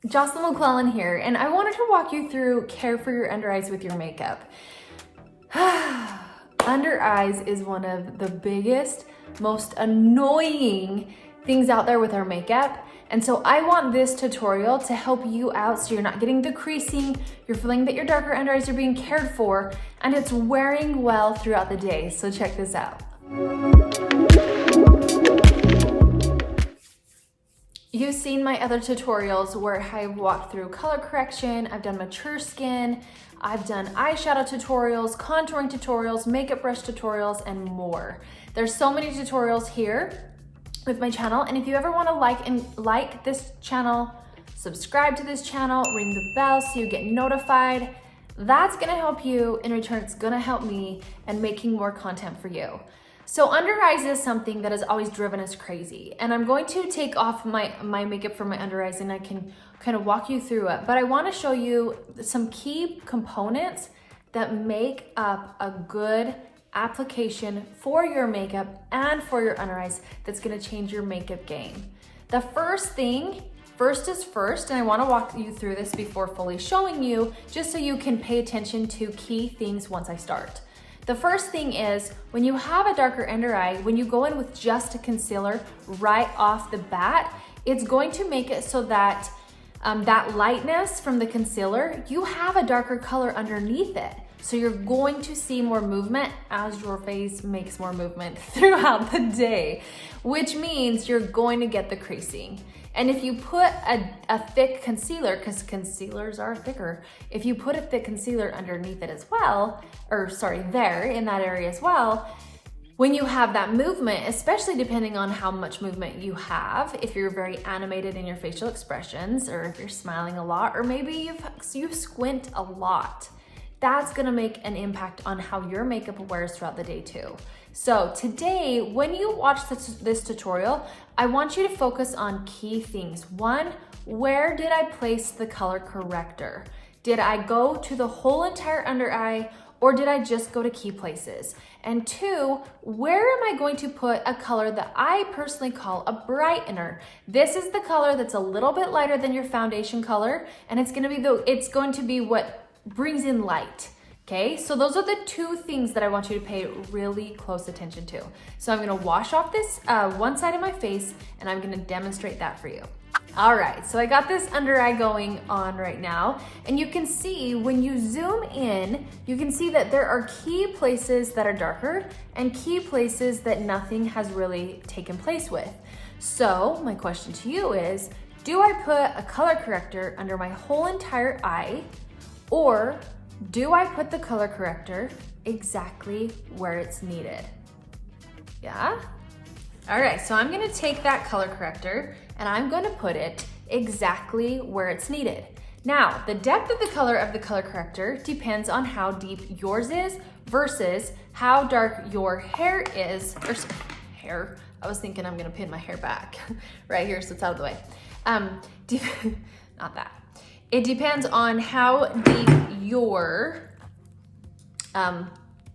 Jocelyn McClellan here, and I wanted to walk you through care for your under eyes with your makeup. Under eyes is one of the biggest, most annoying things out there with our makeup. And so I want this tutorial to help you out so you're not getting the creasing, you're feeling that your darker under eyes are being cared for, and it's wearing well throughout the day. So check this out. You've seen my other tutorials where I've walked through color correction, I've done mature skin, I've done eyeshadow tutorials, contouring tutorials, makeup brush tutorials, and more. There's so many tutorials here with my channel, and if you ever want to like this channel, subscribe to this channel, ring the bell so you get notified. That's gonna help you. In return, it's gonna help me in making more content for you. So under eyes is something that has always driven us crazy. And I'm going to take off my makeup from my under eyes and I can kind of walk you through it. But I wanna show you some key components that make up a good application for your makeup and for your under eyes that's gonna change your makeup game. The first is first, and I wanna walk you through this before fully showing you, just so you can pay attention to key things once I start. The first thing is, when you have a darker under eye, when you go in with just a concealer right off the bat, it's going to make it so that that lightness from the concealer, you have a darker color underneath it. So you're going to see more movement as your face makes more movement throughout the day, which means you're going to get the creasing. And if you put a thick concealer, because concealers are thicker, if you put a thick concealer underneath it as well, or sorry, there in that area as well, when you have that movement, especially depending on how much movement you have, if you're very animated in your facial expressions, or if you're smiling a lot, or maybe you squint a lot, that's gonna make an impact on how your makeup wears throughout the day too. So today, when you watch this tutorial, I want you to focus on key things. One, where did I place the color corrector? Did I go to the whole entire under eye, or did I just go to key places? And two, where am I going to put a color that I personally call a brightener? This is the color that's a little bit lighter than your foundation color, and it's going to be what brings in light. Okay, so those are the two things that I want you to pay really close attention to. So I'm gonna wash off this one side of my face and I'm gonna demonstrate that for you. All right, so I got this under eye going on right now, and you can see when you zoom in, you can see that there are key places that are darker and key places that nothing has really taken place with. So my question to you is, do I put a color corrector under my whole entire eye, or do I put the color corrector exactly where it's needed? Yeah? All right, so I'm gonna take that color corrector and I'm gonna put it exactly where it's needed. Now, the depth of the color corrector depends on how deep yours is versus how dark your hair is, or hair. I was thinking I'm gonna pin my hair back right here so it's out of the way. Not that. It depends on how deep your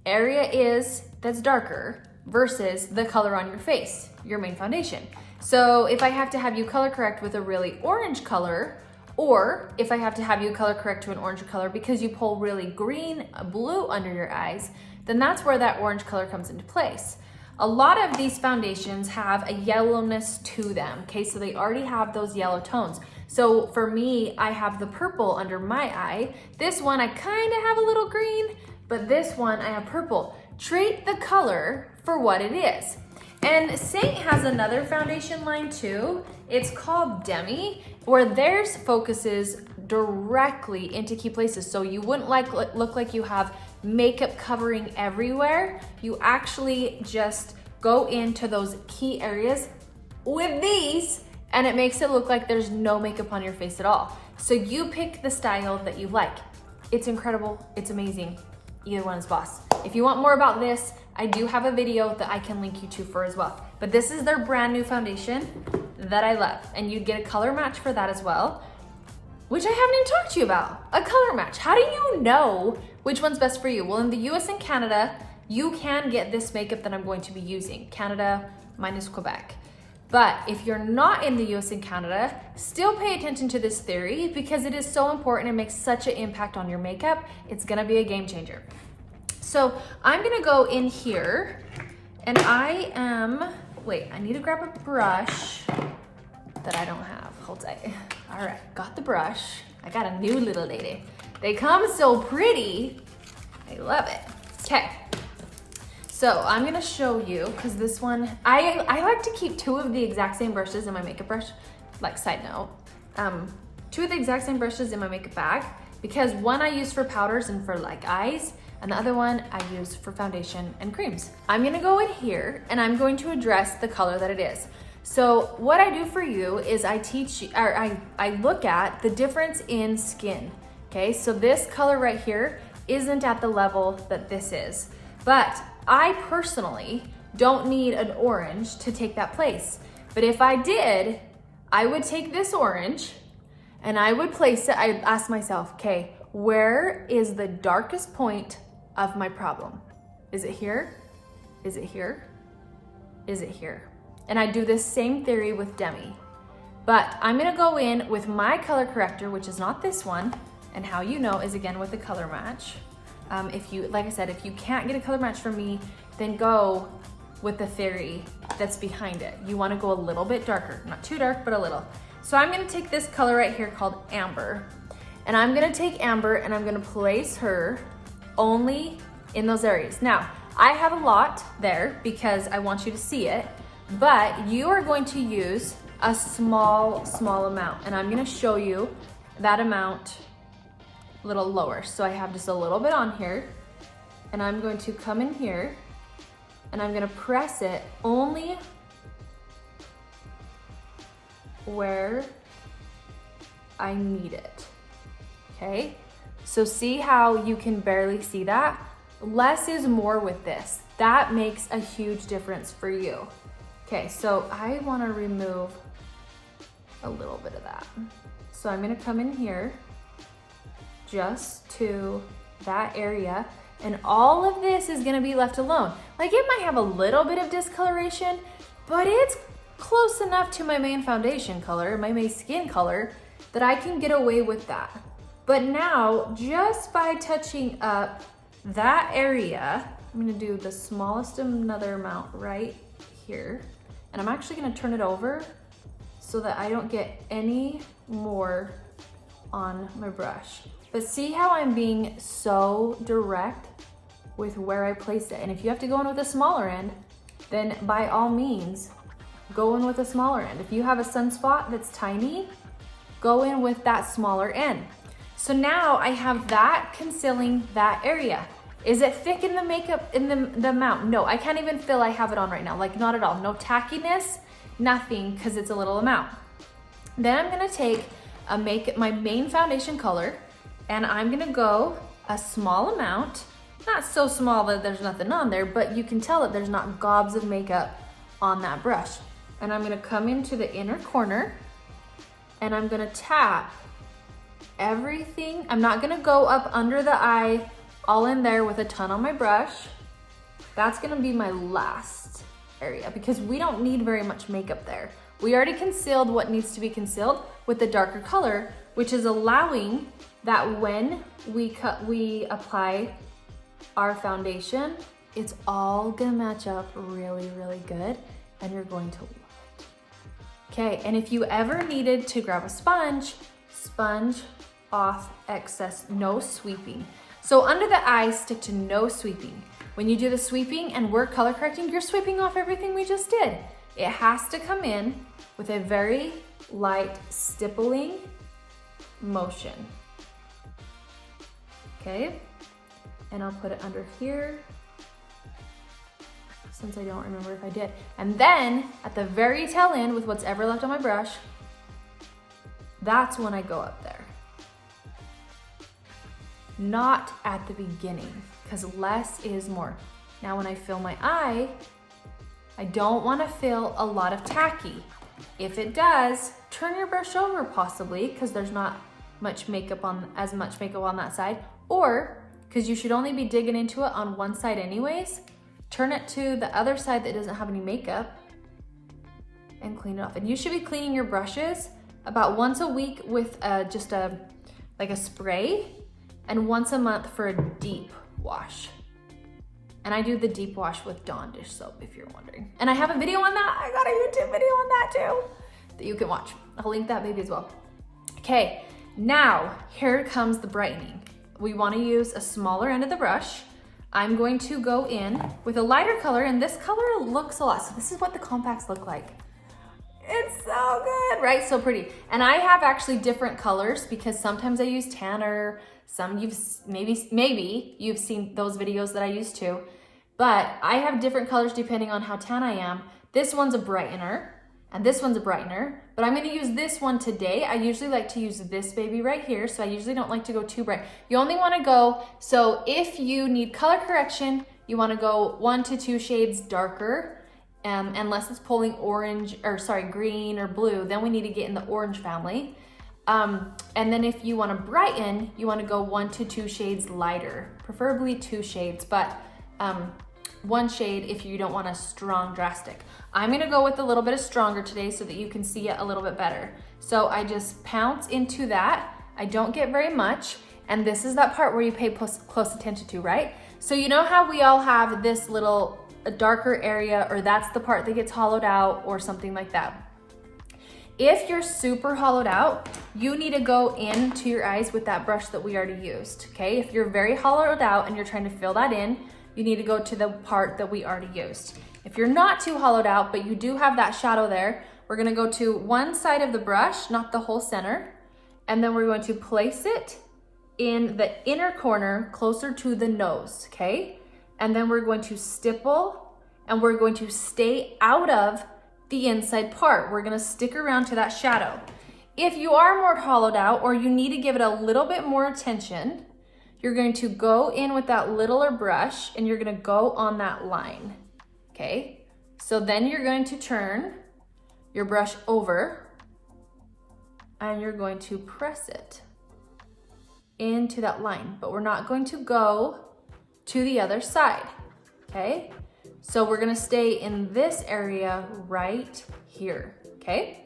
area is that's darker versus the color on your face, your main foundation. So if I have to have you color correct with a really orange color, or if I have to have you color correct to an orange color because you pull really green, blue under your eyes, then that's where that orange color comes into place. A lot of these foundations have a yellowness to them, okay? So they already have those yellow tones. So for me, I have the purple under my eye. This one, I kind of have a little green, but this one, I have purple. Treat the color for what it is. And Saint has another foundation line too. It's called Demi, where theirs focuses directly into key places. So you wouldn't look like you have makeup covering everywhere. You actually just go into those key areas with these, and it makes it look like there's no makeup on your face at all. So you pick the style that you like. It's incredible, it's amazing. Either one is boss. If you want more about this, I do have a video that I can link you to for as well. But this is their brand new foundation that I love. And you'd get a color match for that as well, which I haven't even talked to you about. A color match. How do you know which one's best for you? Well, in the US and Canada, you can get this makeup that I'm going to be using. Canada minus Quebec. But if you're not in the US and Canada, still pay attention to this theory because it is so important. It makes such an impact on your makeup. It's gonna be a game changer. So I'm gonna go in here and wait, I need to grab a brush that I don't have. Hold tight. All right, got the brush. I got a new little lady. They come so pretty. I love it. Okay. So I'm gonna show you, because this one, I like to keep two of the exact same brushes in my makeup brush, like side note. Two of the exact same brushes in my makeup bag, because one I use for powders and for like eyes, and the other one I use for foundation and creams. I'm gonna go in here and I'm going to address the color that it is. So what I do for you is I look at the difference in skin. Okay, so this color right here isn't at the level that this is, but I personally don't need an orange to take that place. But if I did, I would take this orange and I would place it, I'd ask myself, okay, where is the darkest point of my problem? Is it here? Is it here? Is it here? And I do this same theory with Demi. But I'm gonna go in with my color corrector, which is not this one, and how you know is again with the color match. Like I said, if you can't get a color match from me, then go with the theory that's behind it. You wanna go a little bit darker, not too dark, but a little. So I'm gonna take this color right here called Amber, and I'm gonna take Amber and I'm gonna place her only in those areas. Now, I have a lot there because I want you to see it, but you are going to use a small amount, and I'm gonna show you that amount a little lower. So I have just a little bit on here, and I'm going to come in here and I'm gonna press it only where I need it, okay? So see how you can barely see that? Less is more with this. That makes a huge difference for you. Okay, so I wanna remove a little bit of that. So I'm gonna come in here just to that area, and all of this is gonna be left alone. Like, it might have a little bit of discoloration, but it's close enough to my main foundation color, my main skin color, that I can get away with that. But now, just by touching up that area, I'm gonna do the smallest another amount right here, and I'm actually gonna turn it over so that I don't get any more on my brush. But see how I'm being so direct with where I place it. And if you have to go in with a smaller end, then by all means, go in with a smaller end. If you have a sunspot that's tiny, go in with that smaller end. So now I have that concealing that area. Is it thick in the makeup, in the amount? No, I can't even feel I have it on right now. Like, not at all. No tackiness, nothing, because it's a little amount. Then I'm gonna take my main foundation color, and I'm gonna go a small amount, not so small that there's nothing on there, but you can tell that there's not gobs of makeup on that brush. And I'm gonna come into the inner corner and I'm gonna tap everything. I'm not gonna go up under the eye, all in there with a ton on my brush. That's gonna be my last area because we don't need very much makeup there. We already concealed what needs to be concealed with the darker color, which is allowing that when we apply our foundation, it's all gonna match up really, really good, and you're going to love it. Okay, and if you ever needed to grab a sponge off excess, no sweeping. So under the eye, stick to no sweeping. When you do the sweeping and we're color correcting, you're sweeping off everything we just did. It has to come in with a very light stippling motion. Okay, and I'll put it under here since I don't remember if I did. And then at the very tail end with what's ever left on my brush, that's when I go up there. Not at the beginning, because less is more. Now when I fill my eye, I don't want to fill a lot of tacky. If it does, turn your brush over possibly, because there's not much makeup on that side, or because you should only be digging into it on one side anyways, turn it to the other side that doesn't have any makeup and clean it off. And you should be cleaning your brushes about once a week with just like a spray, and once a month for a deep wash. And I do the deep wash with Dawn dish soap, if you're wondering. And I have a video on that. I got a YouTube video on that too that you can watch. I'll link that baby as well. Okay, now here comes the brightening. We want to use a smaller end of the brush. I'm going to go in with a lighter color, and this color looks a lot. So this is what the compacts look like. It's so good, right? So pretty. And I have actually different colors because sometimes I use tanner, some maybe you've seen those videos that I use too, but I have different colors depending on how tan I am. This one's a brightener and this one's a brightener, but I'm gonna use this one today. I usually like to use this baby right here, so I usually don't like to go too bright. You only wanna go, so if you need color correction, you wanna go 1 to 2 shades darker, unless it's pulling green or blue, then we need to get in the orange family. And then if you wanna brighten, you wanna go 1 to 2 shades lighter, preferably 2 shades, but 1 shade if you don't want a strong drastic. I'm gonna go with a little bit of stronger today so that you can see it a little bit better. So I just pounce into that. I don't get very much. And this is that part where you pay close attention to, right? So you know how we all have this little darker area, or that's the part that gets hollowed out or something like that. If you're super hollowed out, you need to go into your eyes with that brush that we already used, okay? If you're very hollowed out and you're trying to fill that in, you need to go to the part that we already used. If you're not too hollowed out, but you do have that shadow there, we're gonna go to one side of the brush, not the whole center, and then we're going to place it in the inner corner closer to the nose, okay? And then we're going to stipple, and we're going to stay out of the inside part. We're gonna stick around to that shadow. If you are more hollowed out, or you need to give it a little bit more attention, you're going to go in with that littler brush and you're gonna go on that line, okay? So then you're going to turn your brush over and you're going to press it into that line, but we're not going to go to the other side, okay? So we're gonna stay in this area right here, okay?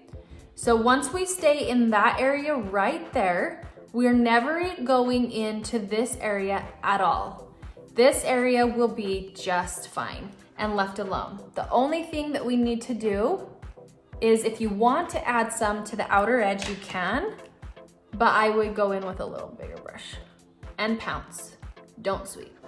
So once we stay in that area right there, we're never going into this area at all. This area will be just fine and left alone. The only thing that we need to do is if you want to add some to the outer edge, you can, but I would go in with a little bigger brush and pounce, don't sweep.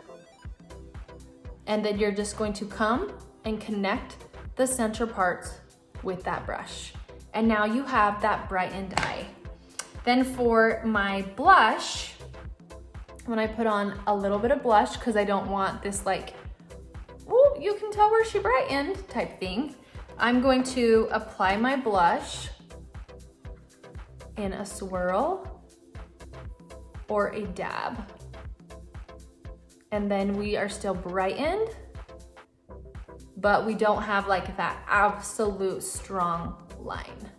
And then you're just going to come and connect the center parts with that brush. And now you have that brightened eye. Then for my blush, when I put on a little bit of blush, because I don't want this like, oh, you can tell where she brightened type thing, I'm going to apply my blush in a swirl or a dab. And then we are still brightened, but we don't have like that absolute strong line.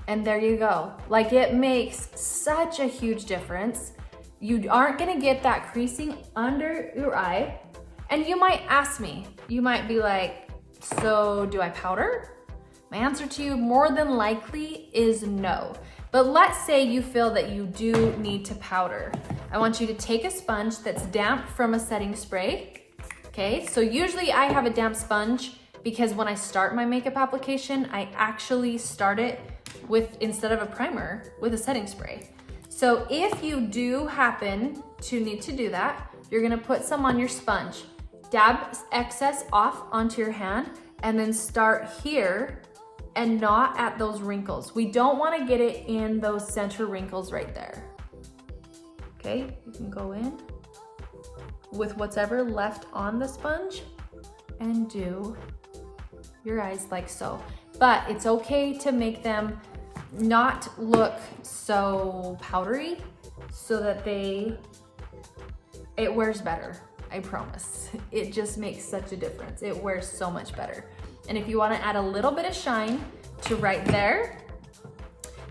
And there you go. Like, it makes such a huge difference. You aren't gonna get that creasing under your eye. And you might ask me, you might be like, so do I powder? My answer to you more than likely is no. But let's say you feel that you do need to powder. I want you to take a sponge that's damp from a setting spray. Okay, so usually I have a damp sponge because when I start my makeup application, I actually start it with, instead of a primer, with a setting spray. So if you do happen to need to do that, you're gonna put some on your sponge, dab excess off onto your hand, and then start here and not at those wrinkles. We don't wanna get it in those center wrinkles right there. Okay, you can go in with whatever left on the sponge and do your eyes like so. But it's okay to make them not look so powdery so that it wears better, I promise. It just makes such a difference. It wears so much better. And if you wanna add a little bit of shine to right there,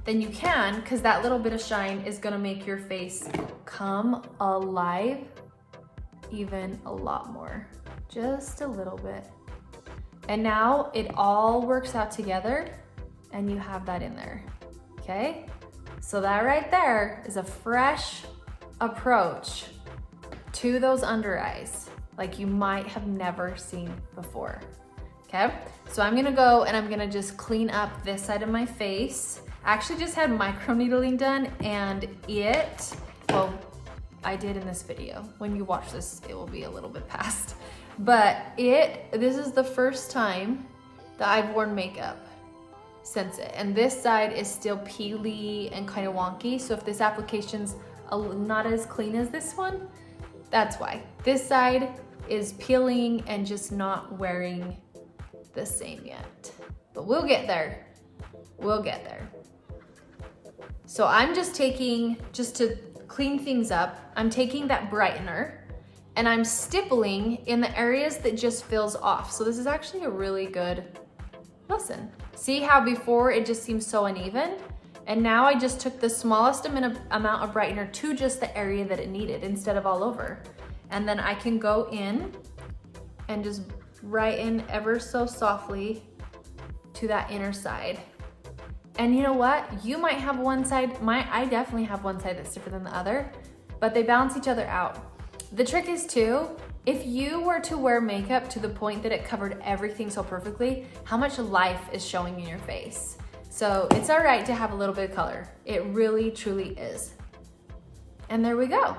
then you can, because that little bit of shine is gonna make your face come alive even a lot more. Just a little bit. And now it all works out together and you have that in there, okay? So that right there is a fresh approach to those under eyes, like you might have never seen before, okay? So I'm gonna go and I'm gonna just clean up this side of my face. I actually just had microneedling done and well, I did in this video. When you watch this, it will be a little bit past. But this is the first time that I've worn makeup since it. And this side is still peely and kind of wonky. So if this application's not as clean as this one, that's why. This side is peeling and just not wearing the same yet. But we'll get there. We'll get there. So I'm just to clean things up, I'm taking that brightener and I'm stippling in the areas that just feels off. So this is actually a really good lesson. See how before it just seems so uneven? And now I just took the smallest amount of brightener to just the area that it needed instead of all over. And then I can go in and just brighten ever so softly to that inner side. And you know what? You might have one side, I definitely have one side that's different than the other, but they balance each other out. The trick is too, if you were to wear makeup to the point that it covered everything so perfectly, how much life is showing in your face? So it's all right to have a little bit of color. It really, truly is. And there we go.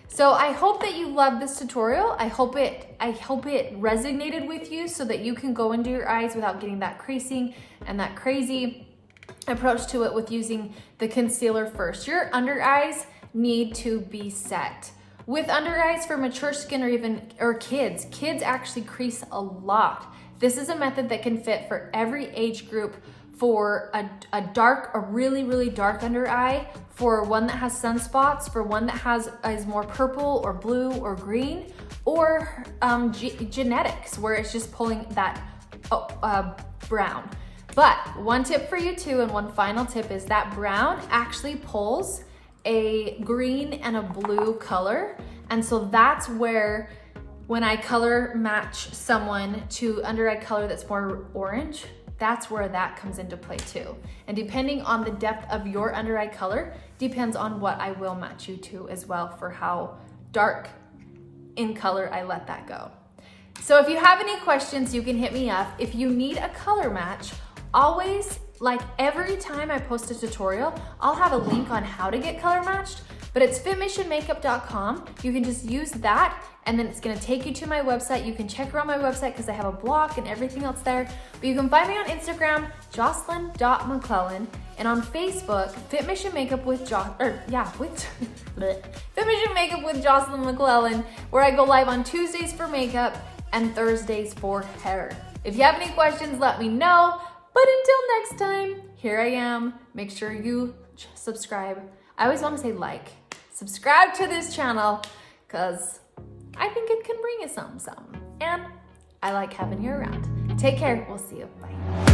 So I hope that you loved this tutorial. I hope it resonated with you so that you can go into your eyes without getting that creasing and that crazy approach to it with using the concealer first. Your under eyes need to be set. With under eyes for mature skin or kids actually crease a lot. This is a method that can fit for every age group, for a really, really dark under eye, for one that has sunspots, for one that is more purple or blue or green, or genetics where it's just pulling that brown. But one tip for you too, and one final tip, is that brown actually pulls a green and a blue color. And so that's where, when I color match someone to under eye color that's more orange, that's where that comes into play too. And depending on the depth of your under eye color, depends on what I will match you to as well, for how dark in color I let that go. So if you have any questions, you can hit me up. If you need a color match, always, like every time I post a tutorial, I'll have a link on how to get color matched, but it's fitmissionmakeup.com. You can just use that and then it's gonna take you to my website. You can check around my website because I have a blog and everything else there. But you can find me on Instagram, Jocelyn.McClellan, and on Facebook, Fit Mission Makeup with Fit Mission Makeup with Jocelyn McClellan, where I go live on Tuesdays for makeup and Thursdays for hair. If you have any questions, let me know. But until next time, here I am. Make sure you subscribe. I always want to say like. Subscribe to this channel because I think it can bring you something. And I like having you around. Take care. We'll see you. Bye.